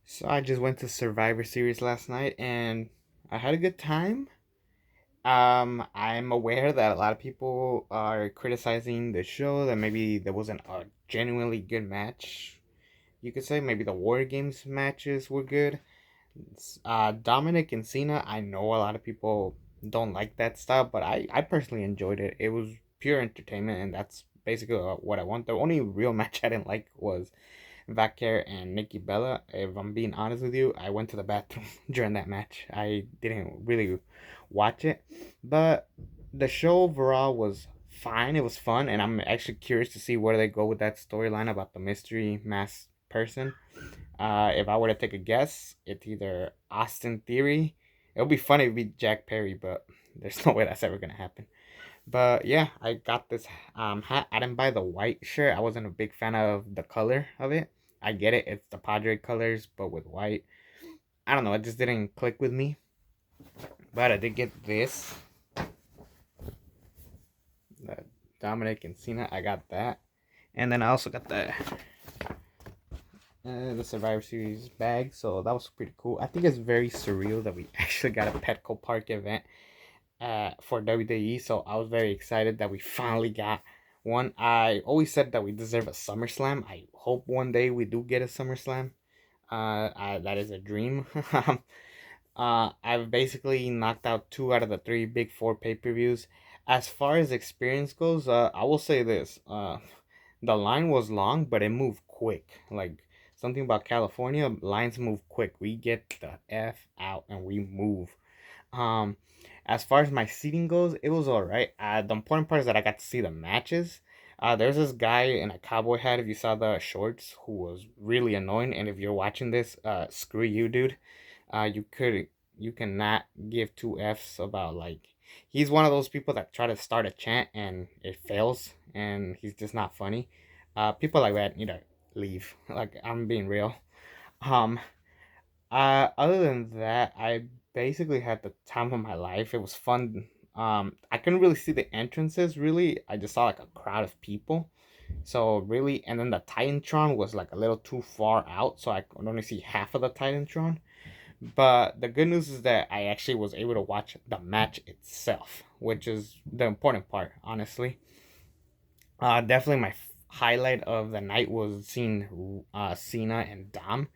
So I just went to Survivor Series last night and I had a good time. I'm aware that a lot of people are criticizing the show that maybe there wasn't a genuinely good match. You could say maybe the War Games matches were good. Dominik and Cena, I know a lot of people don't like that stuff, but I personally enjoyed it. It was pure entertainment, and that's basically what I want. The only real match I didn't like was Vaquer and Nikki Bella. If I'm being honest with you, I went to the bathroom during that match. I didn't really watch it, but the show overall was fine. It was fun, and I'm actually curious to see where they go with that storyline about the mystery masked person. If I were to take a guess, it's either Austin Theory. It would be funny if it be Jack Perry, but there's no way that's ever gonna happen. But yeah, I got this hat. I didn't buy the white shirt. I wasn't a big fan of the color of it. I get it. It's the Padre colors, but with white. I don't know. It just didn't click with me. But I did get this. The Dominic and Cena. I got that. And then I also got the Survivor Series bag. So that was pretty cool. I think it's very surreal that we actually got a Petco Park event for WWE. So I was very excited that we finally got one. I always said that we deserve a SummerSlam. I hope one day we do get a SummerSlam. That is a dream. I've basically knocked out two out of the three big four pay-per-views. As far as experience goes, I will say this: the line was long, but it moved quick. Like something about California, lines move quick. We get the f out and we move. Um, as far as my seating goes, it was all right. The important part is that I got to see the matches. There's this guy in a cowboy hat. If you saw the shorts, who was really annoying. And if you're watching this, screw you, dude. You cannot give two f's about like he's one of those people that try to start a chant and it fails and he's just not funny. People like that need to leave. Like I'm being real. Um, Other than that, I basically had the time of my life. It was fun. I couldn't really see the entrances. Really, I just saw like a crowd of people. So really, and then the Titantron was like a little too far out, so I could only see half of the Titantron. But the good news is that I actually was able to watch the match itself, which is the important part, honestly. Definitely my highlight of the night was seeing Cena and Dom.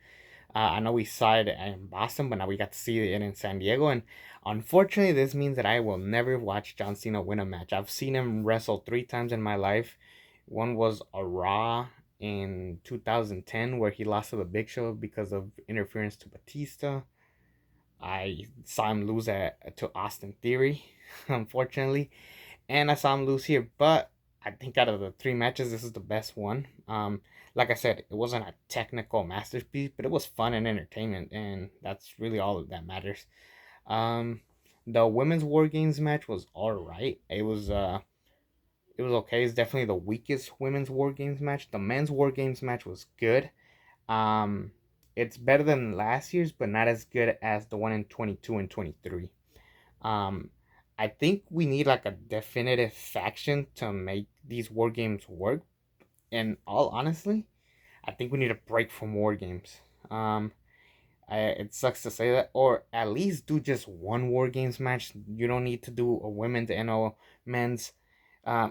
I know we saw it in Boston, but now we got to see it in San Diego. And unfortunately, this means that I will never watch John Cena win a match. I've seen him wrestle three times in my life. One was a Raw in 2010, where he lost to the Big Show because of interference to Batista. I saw him lose to Austin Theory, unfortunately. And I saw him lose here. But I think out of the three matches, this is the best one. Like I said, it wasn't a technical masterpiece, but it was fun and entertainment, and that's really all that matters. Um, the women's War Games match was all right. It was okay. It's definitely the weakest women's War Games match. The men's War Games match was good. Um, it's better than last year's, but not as good as the one in 22 and 23. Um, I think we need like a definitive faction to make these war games work. And all honestly, I think we need a break from war games. Um, it sucks to say that, or at least do just one war games match. You don't need to do a women's and a men's.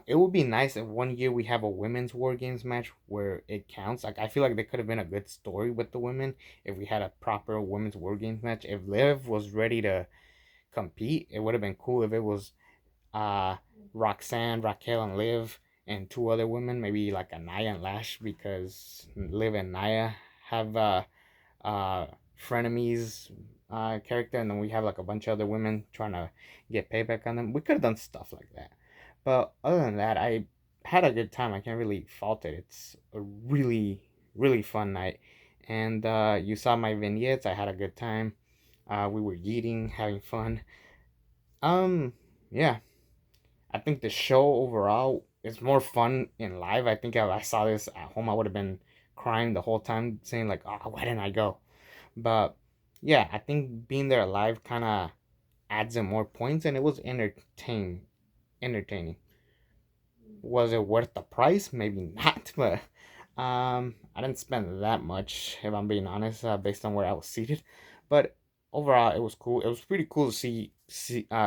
It would be nice if one year we have a women's war games match where it counts. Like I feel like there could have been a good story with the women if we had a proper women's war games match. If Liv was ready to compete. It would have been cool if it was uh Roxanne, Raquel, and Liv, and two other women, maybe like Anaya and Lash, because Liv and Naya have uh frenemies character, and then we have like a bunch of other women trying to get payback on them. We could have done stuff like that. But other than that, I had a good time. I can't really fault it. It's a really fun night. And you saw my vignettes. I had a good time. We were eating, having fun. Um, yeah, I think the show overall is more fun in live. I think if I saw this at home, I would have been crying the whole time, saying like, "Oh, why didn't I go?" But yeah, I think being there live kind of adds in more points, and it was entertaining. Was it worth the price? Maybe not, but I didn't spend that much, if I'm being honest, based on where I was seated, but overall, it was cool. It was pretty cool to see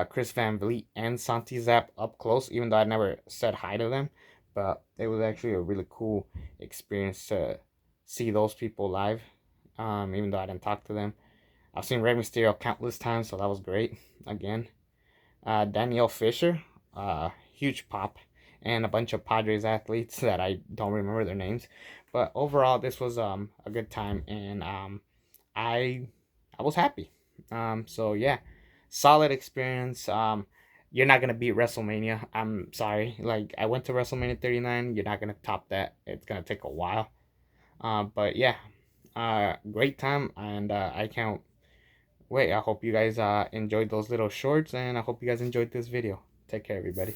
Chris Van Vliet and Santi Zap up close, even though I never said hi to them. But it was actually a really cool experience to see those people live, even though I didn't talk to them. I've seen Rey Mysterio countless times, so that was great. Again, Danielle Fisher, huge pop, and a bunch of Padres athletes that I don't remember their names. But overall, this was a good time, and I I was happy. So yeah, solid experience. You're not gonna beat WrestleMania. I'm sorry. Like I went to WrestleMania 39. You're not gonna top that. It's gonna take a while. But yeah, great time, and I can't wait. I hope you guys enjoyed those little shorts, and I hope you guys enjoyed this video. Take care, everybody.